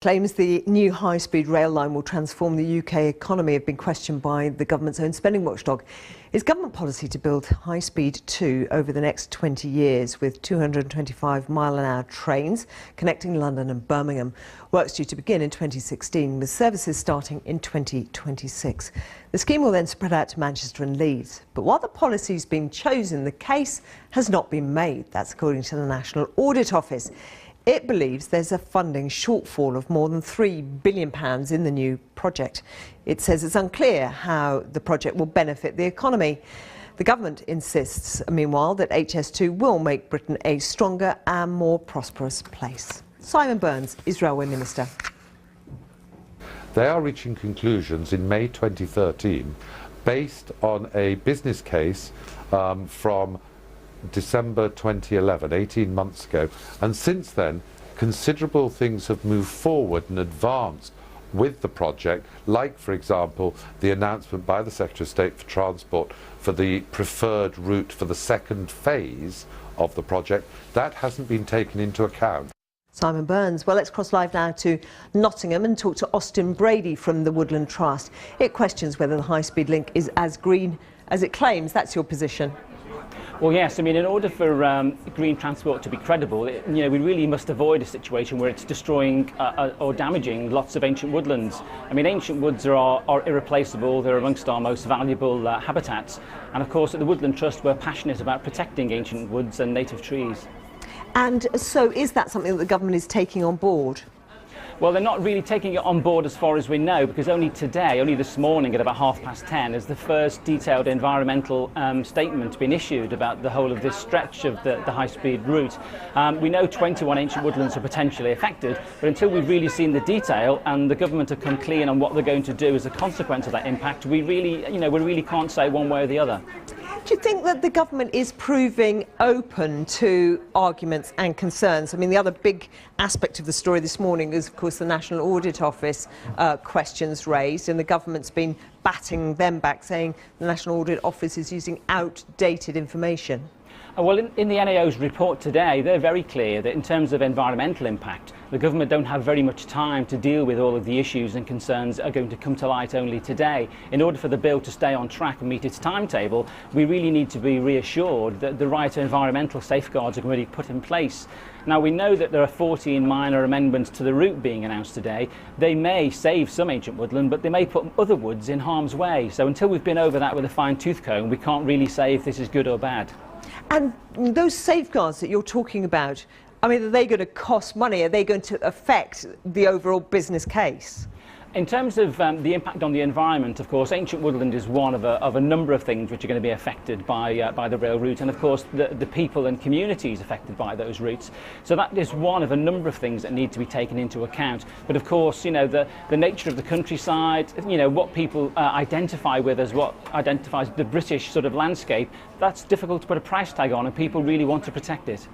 Claims the new high-speed rail line will transform the UK economy have been questioned by the government's own spending watchdog. Is government policy to build high-speed 2 over the next 20 years with 225-mile-an-hour trains connecting London and Birmingham? Work's due to begin in 2016 with services starting in 2026. The scheme will then spread out to Manchester and Leeds. But while the policy's been chosen, the case has not been made. That's according to the National Audit Office. It believes there's a funding shortfall of more than £3 billion in the new project. It says it's unclear how the project will benefit the economy. The government insists, meanwhile, that HS2 will make Britain a stronger and more prosperous place. Simon Burns is Railway Minister. They are reaching conclusions in May 2013 based on a business case from December 2011, 18 months ago, and since then considerable things have moved forward and advanced with the project, like for example the announcement by the Secretary of State for Transport for the preferred route for the second phase of the project. That hasn't been taken into account. Simon Burns. Well, let's cross live now to Nottingham and talk to Austin Brady from the Woodland Trust. It questions whether the high-speed link is as green as it claims. That's your position. Well, yes. I mean, in order for green transport to be credible, we really must avoid a situation where it's destroying or damaging lots of ancient woodlands. I mean, ancient woods are irreplaceable. They're amongst our most valuable habitats. And of course, at the Woodland Trust, we're passionate about protecting ancient woods and native trees. And so is that something that the government is taking on board? Well, they're not really taking it on board as far as we know, because only this morning at about 10:30, has the first detailed environmental statement been issued about the whole of this stretch of the high-speed route. We know 21 ancient woodlands are potentially affected, but until we've really seen the detail and the government have come clean on what they're going to do as a consequence of that impact, we really can't say one way or the other. Do you think that the government is proving open to arguments and concerns? I mean, the other big aspect of the story this morning is, of course, the National Audit Office questions raised, and the government's been batting them back, saying the National Audit Office is using outdated information. Well, in the NAO's report today, they're very clear that in terms of environmental impact, the government don't have very much time to deal with all of the issues and concerns that are going to come to light only today. In order for the bill to stay on track and meet its timetable, we really need to be reassured that the right environmental safeguards are going to be put in place. Now, we know that there are 14 minor amendments to the route being announced today. They may save some ancient woodland, but they may put other woods in harm's way. So until we've been over that with a fine-tooth comb, we can't really say if this is good or bad. And those safeguards that you're talking about, I mean, are they going to cost money? Are they going to affect the overall business case? In terms of the impact on the environment, of course, ancient woodland is one of a number of things which are going to be affected by the rail route, and of course the people and communities affected by those routes. So that is one of a number of things that need to be taken into account. But of course, the nature of the countryside, what people identify with as what identifies the British sort of landscape, that's difficult to put a price tag on, and people really want to protect it.